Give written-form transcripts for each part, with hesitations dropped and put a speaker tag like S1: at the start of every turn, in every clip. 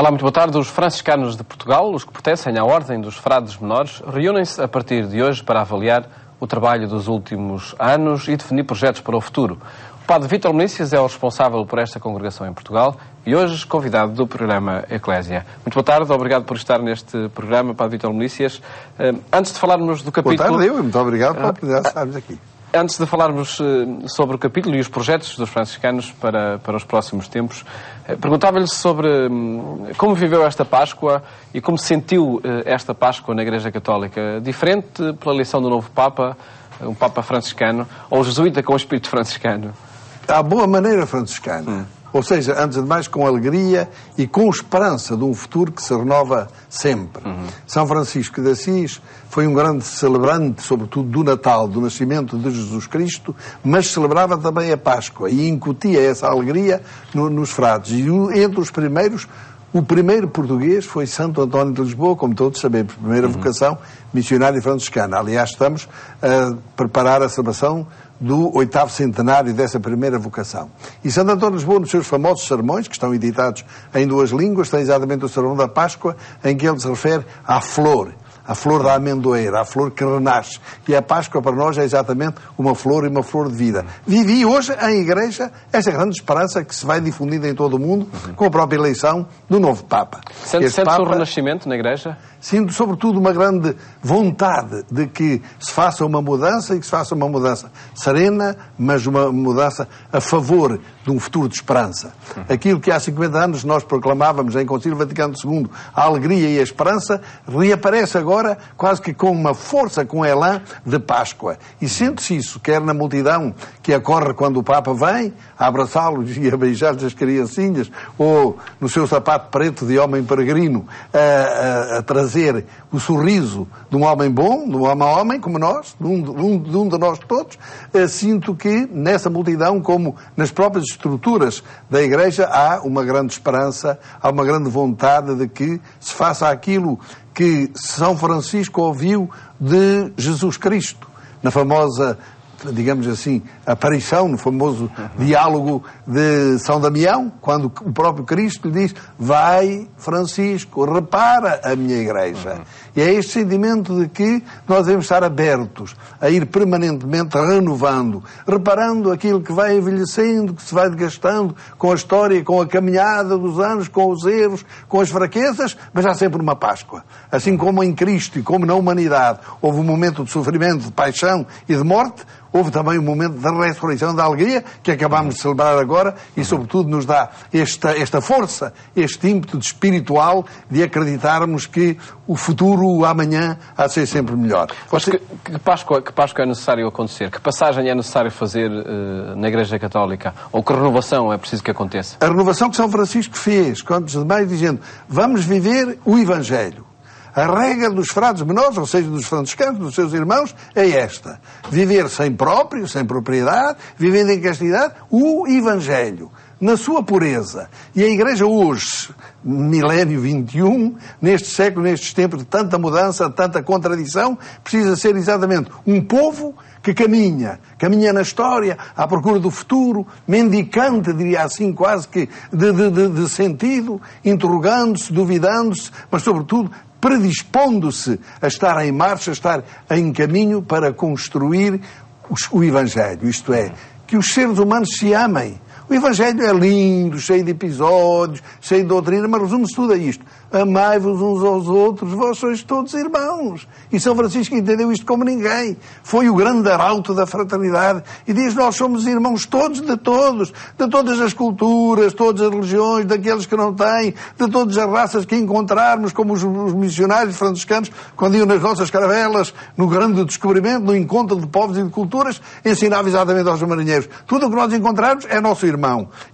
S1: Olá, muito boa tarde. Os franciscanos de Portugal, os que pertencem à Ordem dos Frades Menores, reúnem-se a partir de hoje para avaliar o trabalho dos últimos anos e definir projetos para o futuro. O padre Vítor Melícias é o responsável por esta congregação em Portugal e hoje convidado do programa Eclésia. Muito boa tarde, obrigado por estar neste programa, padre Vítor Melícias. Antes de falarmos do capítulo...
S2: Boa tarde, muito obrigado pela oportunidade de estarmos aqui.
S1: Antes de falarmos sobre o capítulo e os projetos dos franciscanos para os próximos tempos, perguntava-lhe sobre como viveu esta Páscoa e como sentiu esta Páscoa na Igreja Católica. Diferente pela eleição do novo Papa, um Papa franciscano, ou jesuíta com o espírito franciscano?
S2: À boa maneira franciscana. Ou seja, antes de mais, com alegria e com esperança de um futuro que se renova sempre. São Francisco de Assis foi um grande celebrante, sobretudo do Natal, do nascimento de Jesus Cristo, mas celebrava também a Páscoa e incutia essa alegria nos frades. E entre os primeiros, o primeiro português foi Santo António de Lisboa, como todos sabemos, primeira vocação missionária franciscana. Aliás, estamos a preparar a celebração do 8º centenário dessa primeira vocação. E Santo António de Lisboa, nos seus famosos sermões, que estão editados em 2 línguas, tem exatamente o sermão da Páscoa, em que ele se refere à flor da amendoeira, a flor que renasce. E a Páscoa para nós é exatamente uma flor e uma flor de vida. Vivi hoje em Igreja essa grande esperança que se vai difundindo em todo o mundo com a própria eleição do novo Papa.
S1: Sente-se o renascimento na Igreja?
S2: Sinto, sobretudo, uma grande vontade de que se faça uma mudança e que se faça uma mudança serena, mas uma mudança a favor de um futuro de esperança. Aquilo que há 50 anos nós proclamávamos em Concílio Vaticano II, a alegria e a esperança, reaparece agora quase que com uma força, com um elan de Páscoa. E sente-se isso, quer na multidão que acorre quando o Papa vem, a abraçá-los e a beijar-lhes as criancinhas, ou no seu sapato preto de homem peregrino, a trazer o sorriso de um homem bom, de um homem como nós, de um de nós todos. Sinto que nessa multidão, como nas próprias estruturas da Igreja, há uma grande esperança, há uma grande vontade de que se faça aquilo que São Francisco ouviu de Jesus Cristo, na famosa, digamos assim, aparição, no famoso diálogo de São Damião, quando o próprio Cristo lhe diz: vai, Francisco, repara a minha Igreja. E é este sentimento de que nós devemos estar abertos a ir permanentemente renovando, reparando aquilo que vai envelhecendo, que se vai desgastando com a história, com a caminhada dos anos, com os erros, com as fraquezas, mas há sempre uma Páscoa. Assim como em Cristo e como na humanidade houve um momento de sofrimento, de paixão e de morte, houve também um momento da ressurreição, da alegria, que acabamos de celebrar agora e, sobretudo, nos dá esta força, este ímpeto espiritual de acreditarmos que o futuro, o amanhã, há de ser sempre melhor.
S1: Mas que Páscoa é necessário acontecer? Que passagem é necessário fazer na Igreja Católica? Ou que renovação é preciso que aconteça?
S2: A renovação que São Francisco fez, antes de mais, dizendo: vamos viver o Evangelho. A regra dos frades menores, ou seja, dos franciscanos, dos seus irmãos, é esta: viver sem próprio, sem propriedade, vivendo em castidade, o Evangelho, na sua pureza. E a Igreja hoje, milénio 21, neste século, nestes tempos de tanta mudança, de tanta contradição, precisa ser exatamente um povo que caminha na história, à procura do futuro, mendicante, diria assim, quase que de sentido, interrogando-se, duvidando-se, mas sobretudo predispondo-se a estar em marcha, a estar em caminho para construir o Evangelho. Isto é, que os seres humanos se amem. O Evangelho é lindo, cheio de episódios, cheio de doutrina, mas resume-se tudo a isto: amai-vos uns aos outros, vós sois todos irmãos. E São Francisco entendeu isto como ninguém. Foi o grande arauto da fraternidade e diz: nós somos irmãos todos de todas as culturas, todas as religiões, daqueles que não têm, de todas as raças que encontrarmos, como os missionários franciscanos, quando iam nas nossas caravelas, no grande descobrimento, no encontro de povos e de culturas, ensinavam exatamente aos marinheiros: tudo o que nós encontrarmos é nosso irmão.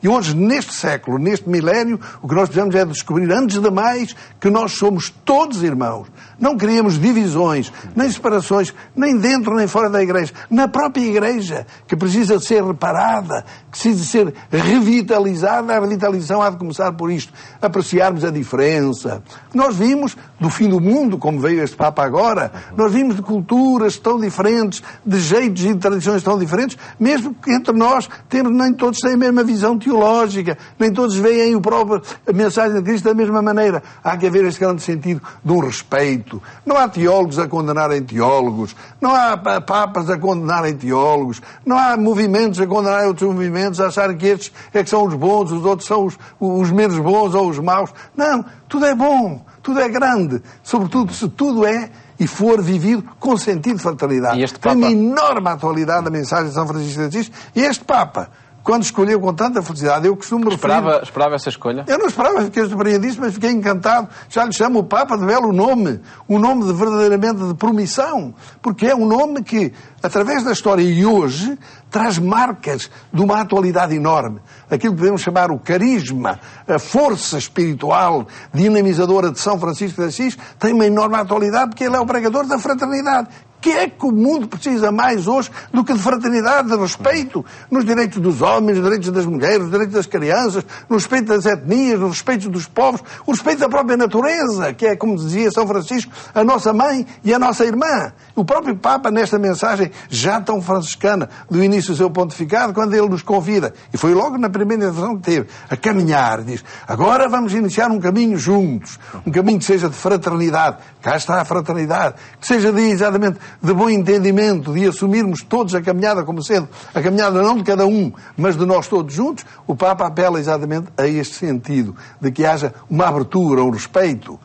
S2: E hoje, neste século, neste milénio, o que nós precisamos é descobrir, antes de mais, diz que nós somos todos irmãos. Não criamos divisões, nem separações, nem dentro nem fora da Igreja. Na própria Igreja, que precisa de ser reparada, que precisa de ser revitalizada, a revitalização há de começar por isto. Apreciarmos a diferença. Nós vimos do fim do mundo, como veio este Papa agora, nós vimos de culturas tão diferentes, de jeitos e de tradições tão diferentes, mesmo que entre nós nem todos têm a mesma visão teológica, nem todos veem a mensagem de Cristo da mesma maneira. Há que haver este grande sentido de um respeito. Não há teólogos a condenarem teólogos, não há papas a condenarem teólogos, não há movimentos a condenarem outros movimentos, a acharem que estes é que são os bons, os outros são os menos bons ou os maus. Não, tudo é bom, tudo é grande, sobretudo se tudo é e for vivido com sentido de fraternidade. Tem uma enorme atualidade a mensagem de São Francisco de Assis, e este Papa, quando escolheu com tanta felicidade, eu costumo referir...
S1: Esperava essa escolha?
S2: Eu não esperava, fiquei surpreendido, mas fiquei encantado. Já lhe chamo o Papa de belo nome. Um nome verdadeiramente de promissão. Porque é um nome que, através da história e hoje, traz marcas de uma atualidade enorme. Aquilo que podemos chamar o carisma, a força espiritual dinamizadora de São Francisco de Assis, tem uma enorme atualidade porque ele é o pregador da fraternidade. O que é que o mundo precisa mais hoje do que de fraternidade, de respeito nos direitos dos homens, nos direitos das mulheres, nos direitos das crianças, no respeito das etnias, no respeito dos povos, o respeito da própria natureza, que é, como dizia São Francisco, a nossa mãe e a nossa irmã. O próprio Papa, nesta mensagem já tão franciscana do início do seu pontificado, quando ele nos convida, e foi logo na primeira intervenção que teve, a caminhar, diz, agora vamos iniciar um caminho juntos, um caminho que seja de fraternidade. Cá está a fraternidade, que seja exatamente de bom entendimento, de assumirmos todos a caminhada como sendo a caminhada não de cada um, mas de nós todos juntos. O Papa apela exatamente a este sentido, de que haja uma abertura, um respeito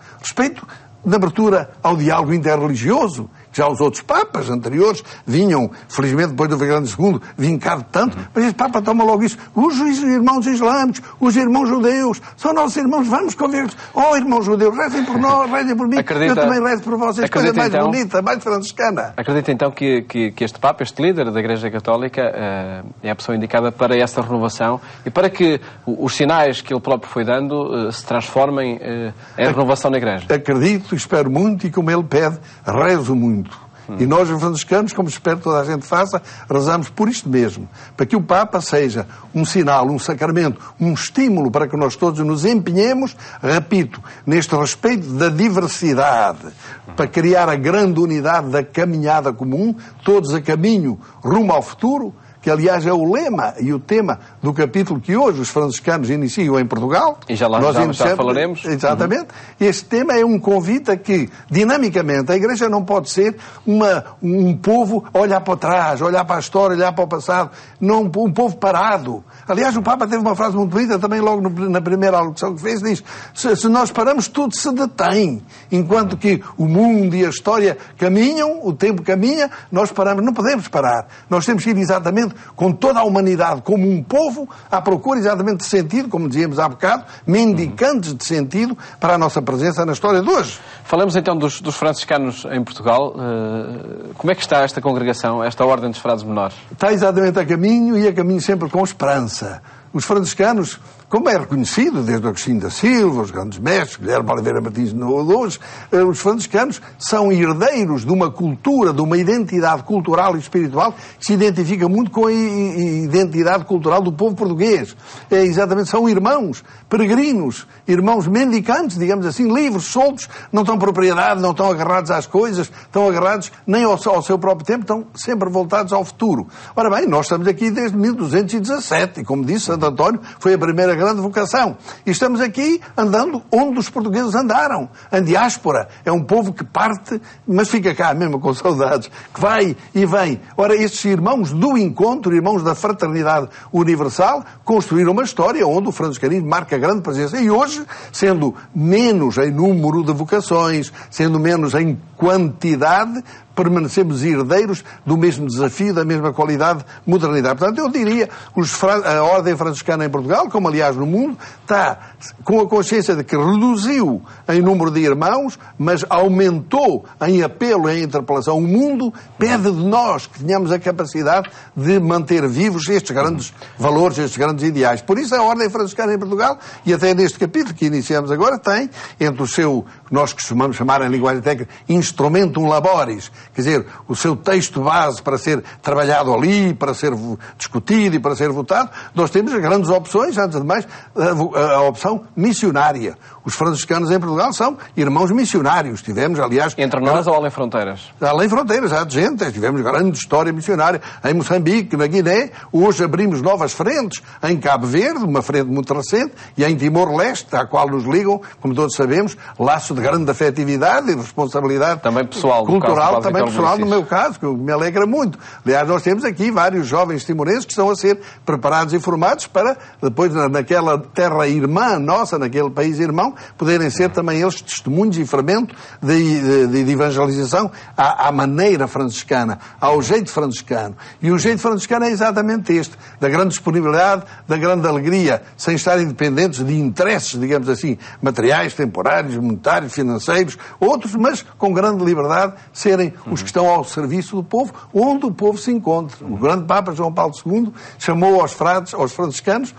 S2: de abertura ao diálogo interreligioso. Já os outros papas anteriores vinham, felizmente depois do Vaticano II, vincado tanto, mas este Papa toma logo isso. Os irmãos islâmicos, os irmãos judeus, são nossos irmãos, vamos conver-los. Oh, irmãos judeus, rezem por nós, rezem por mim, eu também rezo por vocês, coisa mais então, bonita, mais franciscana.
S1: Acredita então que este Papa, este líder da Igreja Católica, é a pessoa indicada para essa renovação e para que os sinais que ele próprio foi dando se transformem em renovação na Igreja?
S2: Acredito, espero muito e como ele pede, rezo muito. E nós, os franciscanos, como espero que toda a gente faça, rezamos por isto mesmo. Para que o Papa seja um sinal, um sacramento, um estímulo para que nós todos nos empenhemos, repito, neste respeito da diversidade, para criar a grande unidade da caminhada comum, todos a caminho rumo ao futuro, que aliás é o lema e o tema do capítulo que hoje os franciscanos iniciam em Portugal.
S1: E já falaremos.
S2: Exatamente. Este tema é um convite a que, dinamicamente, a Igreja não pode ser um povo a olhar para trás, olhar para a história, olhar para o passado, não um povo parado. Aliás, o Papa teve uma frase muito bonita, também logo na primeira alocução que fez, diz, se nós paramos, tudo se detém. Enquanto que o mundo e a história caminham, o tempo caminha, nós paramos, não podemos parar. Nós temos que ir exatamente com toda a humanidade, como um povo, à procura exatamente de sentido, como dizíamos há bocado, mendicantes de sentido para a nossa presença na história de hoje.
S1: Falamos então dos franciscanos em Portugal. Como é que está esta congregação, esta Ordem dos Frades Menores?
S2: Está exatamente a caminho e a caminho sempre com esperança. Os franciscanos, como é reconhecido desde Agostinho da Silva, os grandes mestres, Guilherme Oliveira Martins de hoje, os franciscanos são herdeiros de uma cultura, de uma identidade cultural e espiritual que se identifica muito com a identidade cultural do povo português. Exatamente, são irmãos, peregrinos, irmãos mendicantes, digamos assim, livres, soltos, não estão propriedade, não estão agarrados às coisas, estão agarrados nem ao seu próprio tempo, estão sempre voltados ao futuro. Ora bem, nós estamos aqui desde 1217 e, como disse Santo António, foi a primeira grande vocação. E estamos aqui andando onde os portugueses andaram. A diáspora é um povo que parte, mas fica cá mesmo com saudades, que vai e vem. Ora, estes irmãos do encontro, irmãos da fraternidade universal, construíram uma história onde o franciscanismo marca grande presença. E hoje, sendo menos em número de vocações, sendo menos em quantidade, permanecemos herdeiros do mesmo desafio, da mesma qualidade de modernidade. Portanto, eu diria que a Ordem Franciscana em Portugal, como aliás no mundo, está com a consciência de que reduziu em número de irmãos, mas aumentou em apelo e em interpelação. O mundo pede de nós que tenhamos a capacidade de manter vivos estes grandes valores, estes grandes ideais. Por isso a Ordem Franciscana em Portugal, e até neste capítulo que iniciamos agora, tem entre o seu, nós costumamos chamar em linguagem técnica, instrumentum laboris, quer dizer, o seu texto base para ser trabalhado ali, para ser discutido e para ser votado, nós temos as grandes opções, antes de mais, a opção missionária. Os franciscanos em Portugal são irmãos missionários. Tivemos, aliás...
S1: Entre nós ou além fronteiras?
S2: Além fronteiras, há gente. Tivemos grande história missionária em Moçambique, na Guiné. Hoje abrimos novas frentes em Cabo Verde, uma frente muito recente, e em Timor-Leste, à qual nos ligam, como todos sabemos, laço de grande afetividade e responsabilidade
S1: também pessoal,
S2: cultural, também pessoal, no meu caso, que me alegra muito. Aliás, nós temos aqui vários jovens timorenses que estão a ser preparados e formados para, depois, naquela terra irmã nossa, naquele país irmão, poderem ser também eles testemunhos e fermento de evangelização à maneira franciscana, ao jeito franciscano. E o jeito franciscano é exatamente este, da grande disponibilidade, da grande alegria, sem estarem dependentes de interesses, digamos assim, materiais, temporários, monetários, financeiros, outros, mas com grande liberdade, serem os que estão ao serviço do povo, onde o povo se encontra. O grande Papa João Paulo II chamou aos franciscanos,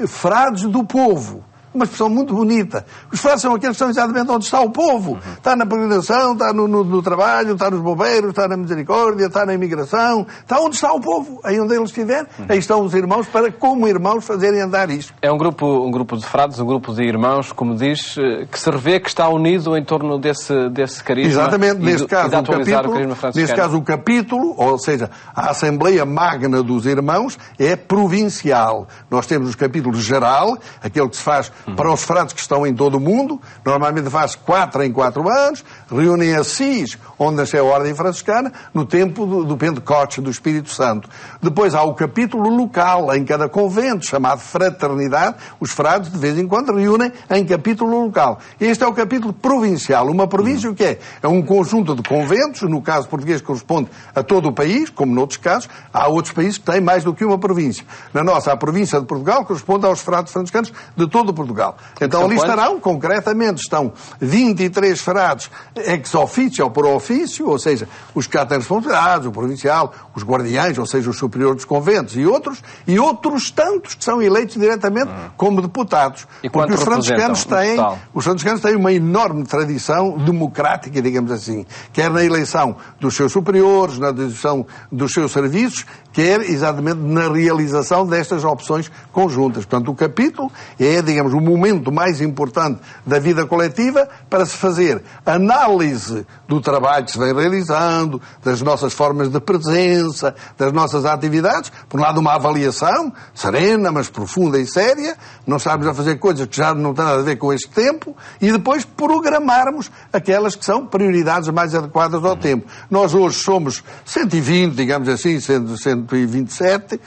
S2: frades do povo. Uma expressão muito bonita. Os frades são aqueles que estão exatamente onde está o povo. Está na peregrinação, está no trabalho, está nos bombeiros, está na misericórdia, está na imigração. Está onde está o povo. Aí onde ele estiver, aí estão os irmãos para, como irmãos, fazerem andar isto.
S1: É um grupo de frades, um grupo de irmãos, como diz, que se revê que está unido em torno desse carisma.
S2: Exatamente. Neste caso, o capítulo, ou seja, a Assembleia Magna dos Irmãos, é provincial. Nós temos os capítulos geral, aquele que se faz para os frades que estão em todo o mundo, normalmente faz 4 em 4 anos, reúnem Assis, onde nasceu a Ordem Franciscana, no tempo do Pentecostes, do Espírito Santo. Depois há o capítulo local, em cada convento, chamado Fraternidade, os frades de vez em quando reúnem em capítulo local. Este é o capítulo provincial. Uma província o que é? É um conjunto de conventos, no caso português corresponde a todo o país, como noutros casos, há outros países que têm mais do que uma província. Na nossa, a província de Portugal corresponde aos frades franciscanos de todo o Portugal. Então ali estarão, concretamente, estão 23 frades ex officio ou por ofício, ou seja, os que têm responsabilidades, o provincial, os guardiães, ou seja, os superiores dos conventos e outros tantos que são eleitos diretamente como deputados. Porque os franciscanos têm uma enorme tradição democrática, digamos assim, quer na eleição dos seus superiores, na eleição dos seus serviços, quer exatamente na realização destas opções conjuntas. Portanto, o capítulo é, digamos, o momento mais importante da vida coletiva para se fazer análise do trabalho que se vem realizando, das nossas formas de presença, das nossas atividades. Por um lado, uma avaliação serena, mas profunda e séria. Não estamos a fazer coisas que já não têm nada a ver com este tempo. E depois programarmos aquelas que são prioridades mais adequadas ao tempo. Nós hoje somos 120, digamos assim, 127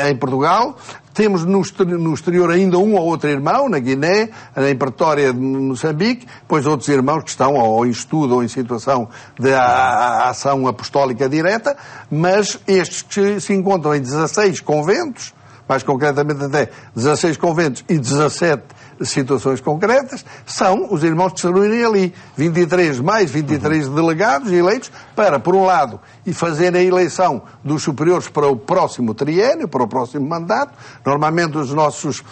S2: em Portugal. Temos no exterior ainda um ou outro irmão, na Guiné, em Pretória de Moçambique, depois outros irmãos que estão ou em estudo ou em situação de ação apostólica direta, mas estes que se encontram em 16 conventos, mais concretamente até 16 conventos e 17 situações concretas, são os irmãos que se reúnem ali. 23 mais 23 delegados eleitos para, por um lado, e fazer a eleição dos superiores para o próximo triênio, para o próximo mandato. Normalmente os nossos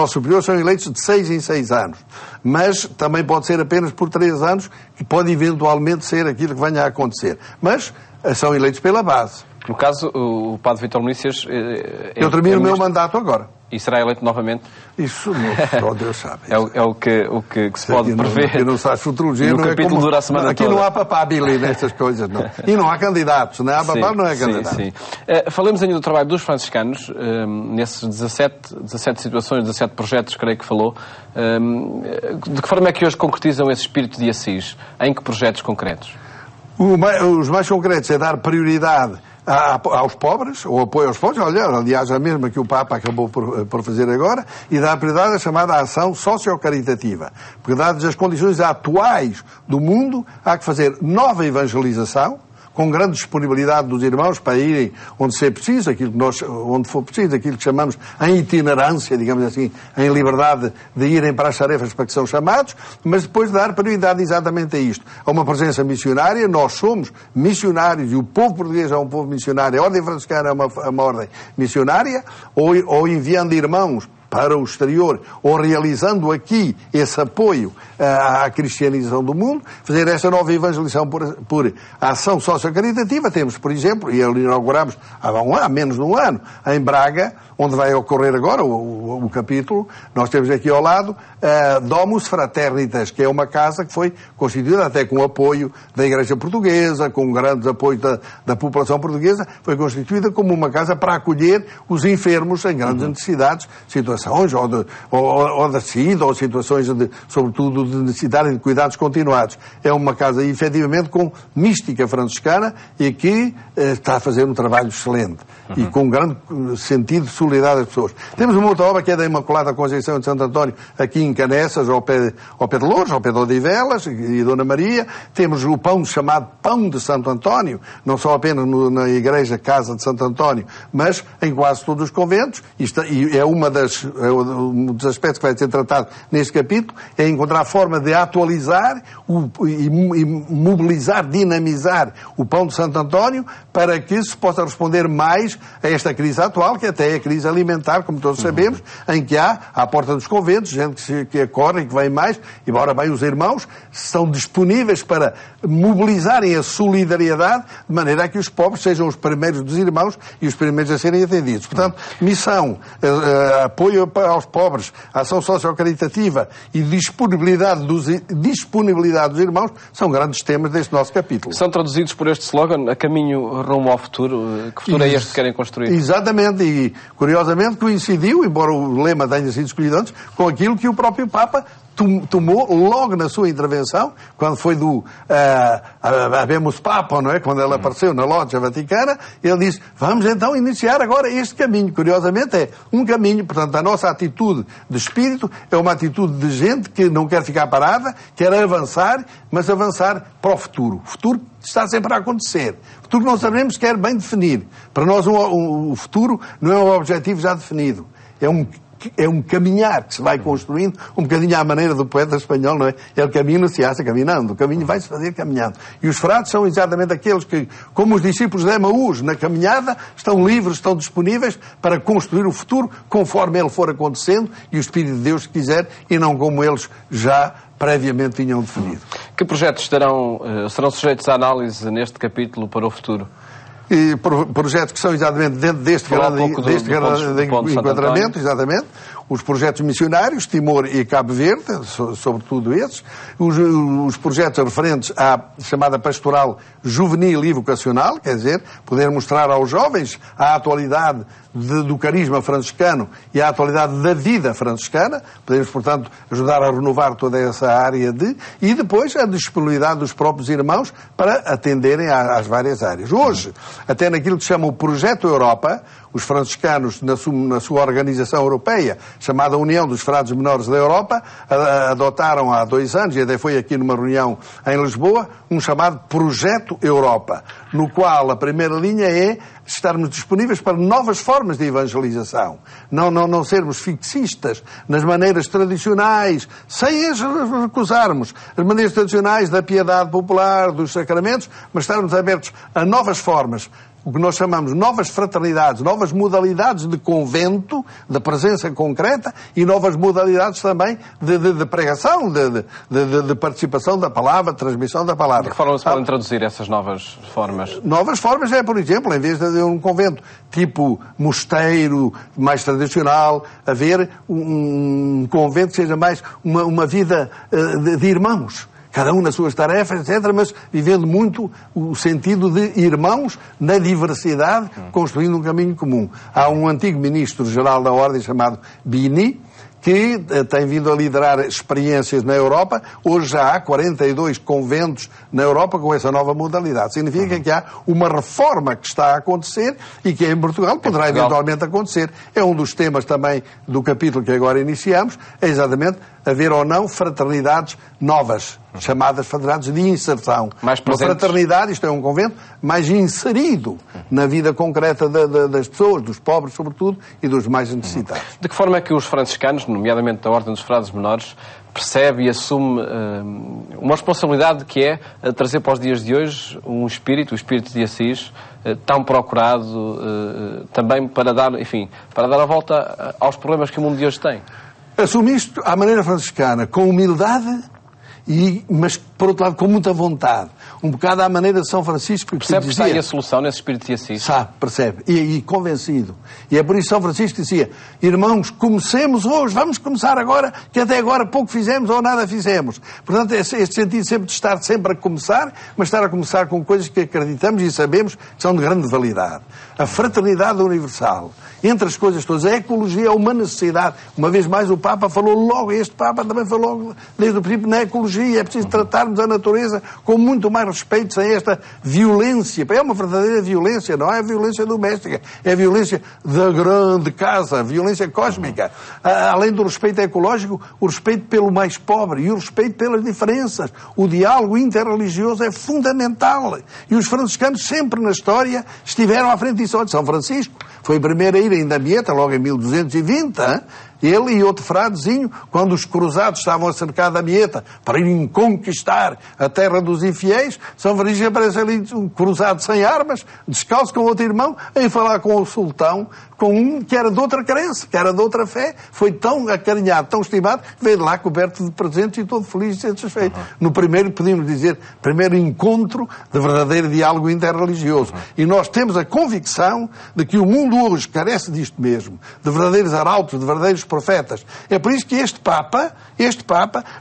S2: superiores são eleitos de 6 em 6 anos. Mas também pode ser apenas por 3 anos, que pode eventualmente ser aquilo que venha a acontecer. Mas são eleitos pela base.
S1: No caso, o Padre Vítor Melícias...
S2: Eu termino o meu mandato agora.
S1: E será eleito novamente?
S2: Isso não, Deus sabe.
S1: É o que se pode prever.
S2: Aqui não se faz futurologia.
S1: No capítulo dura a semana
S2: aqui
S1: toda.
S2: Não há papabili nestas coisas, não. E não há candidatos, não há papá, não é candidato.
S1: Sim. Falemos ainda do trabalho dos franciscanos, nesses 17 situações, 17 projetos, creio que falou. De que forma é que hoje concretizam esse espírito de Assis? Em que projetos concretos?
S2: Os mais concretos é dar prioridade aos pobres, ou apoio aos pobres, aliás, a mesma que o Papa acabou por fazer agora, e dá prioridade à chamada ação socio-caritativa. Porque, dadas as condições atuais do mundo, há que fazer nova evangelização, com grande disponibilidade dos irmãos para irem onde ser preciso, onde for preciso, aquilo que chamamos em itinerância, digamos assim, em liberdade de irem para as tarefas para que são chamados, mas depois dar prioridade exatamente a isto. A uma presença missionária, nós somos missionários e o povo português é um povo missionário, a Ordem Franciscana é uma ordem missionária, ou enviando irmãos para o exterior, ou realizando aqui esse apoio à cristianização do mundo, fazer esta nova evangelização por ação socio-caritativa. Temos, por exemplo, e inauguramos há menos de um ano, em Braga, onde vai ocorrer agora o capítulo, nós temos aqui ao lado Domus Fraternitas, que é uma casa que foi constituída até com apoio da Igreja Portuguesa, com grandes apoios da população portuguesa, foi constituída como uma casa para acolher os enfermos em grandes necessidades, situações ou de saída, ou situações, sobretudo, de necessitarem de cuidados continuados. É uma casa, efetivamente, com mística franciscana e que está a fazer um trabalho excelente e com um grande sentido de solidariedade das pessoas. Temos uma outra obra que é da Imaculada Conceição de Santo António, aqui em Canessas, ao pé de Lourdes, ao pé de Odivelas e Dona Maria. Temos o pão chamado Pão de Santo António, não só apenas na Igreja Casa de Santo António, mas em quase todos os conventos. E é um dos aspectos que vai ser tratado neste capítulo, é encontrar a forma de atualizar e mobilizar, dinamizar o Pão de Santo António para que se possa responder mais a esta crise atual, que até é a crise alimentar, como todos sabemos, em que há, à porta dos conventos, gente que acorre e que vem mais, embora bem os irmãos são disponíveis para mobilizarem a solidariedade de maneira a que os pobres sejam os primeiros dos irmãos e os primeiros a serem atendidos. Portanto, missão, apoio aos pobres, ação socio-caritativa e disponibilidade dos irmãos são grandes temas deste nosso capítulo.
S1: São traduzidos por este slogan, a caminho rumo ao futuro. Que futuro é este que querem construir?
S2: Exatamente, e curiosamente coincidiu, embora o lema tenha sido escolhido antes, com aquilo que o próprio Papa tomou logo na sua intervenção, quando foi do Habemus Papa, não é? Quando ela apareceu na Lógia Vaticana, ele disse, vamos então iniciar agora este caminho. Curiosamente é um caminho, portanto a nossa atitude de espírito é uma atitude de gente que não quer ficar parada, quer avançar, mas avançar para o futuro. O futuro está sempre a acontecer. O futuro que não sabemos quer bem definir. Para nós o futuro não é um objetivo já definido. É um caminhar que se vai construindo, um bocadinho à maneira do poeta espanhol, não é? El camino se hace caminando. O caminho vai-se fazer caminhando. E os frades são exatamente aqueles que, como os discípulos de Emaús, na caminhada, estão livres, estão disponíveis para construir o futuro conforme ele for acontecendo e o Espírito de Deus quiser e não como eles já previamente tinham definido.
S1: Que projetos serão sujeitos à análise neste capítulo para o futuro?
S2: E projetos que são exatamente dentro deste grande enquadramento, exatamente. Os projetos missionários, Timor e Cabo Verde, sobretudo esses. Os projetos referentes à chamada pastoral juvenil e vocacional, quer dizer, poder mostrar aos jovens a atualidade do carisma franciscano e a atualidade da vida franciscana. Podemos, portanto, ajudar a renovar toda essa área e depois a disponibilidade dos próprios irmãos para atenderem às várias áreas. Hoje, até naquilo que se chama o Projeto Europa, os franciscanos, na sua organização europeia, chamada União dos Frades Menores da Europa, adotaram há 2 anos, e até foi aqui numa reunião em Lisboa, um chamado Projeto Europa, no qual a primeira linha é estarmos disponíveis para novas formas de evangelização. Não sermos fixistas nas maneiras tradicionais, sem as recusarmos. As maneiras tradicionais da piedade popular, dos sacramentos, mas estarmos abertos a novas formas. O que nós chamamos novas fraternidades, novas modalidades de convento, de presença concreta e novas modalidades também de pregação, de participação da palavra, de transmissão da palavra.
S1: De que forma se podem traduzir essas novas formas?
S2: Novas formas é, por exemplo, em vez de um convento tipo mosteiro, mais tradicional, haver um convento que seja mais uma vida de irmãos. Cada um nas suas tarefas, etc., mas vivendo muito o sentido de irmãos na diversidade, construindo um caminho comum. Há um antigo ministro-geral da Ordem chamado Bini, que tem vindo a liderar experiências na Europa. Hoje já há 42 conventos na Europa com essa nova modalidade. Significa que há uma reforma que está a acontecer e que em Portugal poderá eventualmente acontecer. É um dos temas também do capítulo que agora iniciamos, é exatamente haver ou não fraternidades novas, chamadas fraternidades de inserção.
S1: Mais
S2: uma fraternidade, isto é um convento, mais inserido na vida concreta das pessoas, dos pobres sobretudo, e dos mais necessitados.
S1: De que forma é que os franciscanos, nomeadamente da Ordem dos Frades Menores, percebe e assume uma responsabilidade que é trazer para os dias de hoje um espírito, o espírito de Assis, tão procurado também para dar a volta aos problemas que o mundo de hoje tem?
S2: Assume isto à maneira franciscana, com humildade, mas, por outro lado, com muita vontade. Um bocado à maneira de São Francisco.
S1: Percebe que está aí a solução nesse espírito de Assis?
S2: Sabe, percebe. E convencido. E é por isso que São Francisco dizia: irmãos, comecemos hoje, vamos começar agora, que até agora pouco fizemos ou nada fizemos. Portanto, este sentido sempre de estar sempre a começar, mas estar a começar com coisas que acreditamos e sabemos que são de grande validade. A fraternidade universal. Entre as coisas todas, a ecologia é uma necessidade. Uma vez mais o Papa falou logo, este Papa também falou desde o princípio na ecologia. É preciso tratarmos a natureza com muito mais respeito sem esta violência. É uma verdadeira violência, não é a violência doméstica. É a violência da grande casa, a violência cósmica. Além do respeito ecológico, o respeito pelo mais pobre e o respeito pelas diferenças. O diálogo interreligioso é fundamental. E os franciscanos sempre na história estiveram à frente disso. Olha, São Francisco foi o primeiro a ir em Damieta, logo em 1220, ele e outro fradezinho, quando os cruzados estavam a cercar Damieta para irem conquistar a terra dos infiéis, São Francisco aparece ali um cruzado sem armas, descalço com outro irmão, a falar com o sultão, com um que era de outra crença, que era de outra fé, foi tão acarinhado, tão estimado, veio de lá coberto de presentes e todo feliz e satisfeito. No primeiro, podemos dizer, primeiro encontro de verdadeiro diálogo interreligioso. E nós temos a convicção de que o mundo hoje carece disto mesmo, de verdadeiros arautos, de verdadeiros profetas. É por isso que este Papa,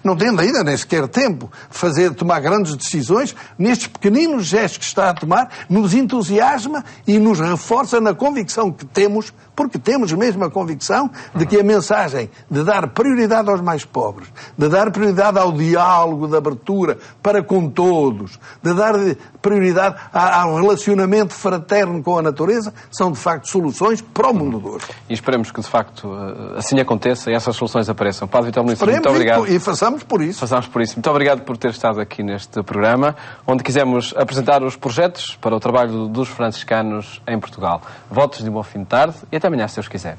S2: não tendo ainda nem sequer tempo de tomar grandes decisões, nestes pequeninos gestos que está a tomar, nos entusiasma e nos reforça na convicção que temos, porque temos mesmo a convicção de que a mensagem de dar prioridade aos mais pobres, de dar prioridade ao diálogo, de abertura para com todos, de dar prioridade ao relacionamento fraterno com a natureza, são de facto soluções para o mundo de hoje.
S1: E esperemos que de facto assim aconteça e essas soluções apareçam. Padre Vítor Melício, muito obrigado.
S2: E façamos por isso.
S1: Muito obrigado por ter estado aqui neste programa, onde quisemos apresentar os projetos para o trabalho dos franciscanos em Portugal. Votos de um bom fim de tarde e até amanhã, se Deus quiser.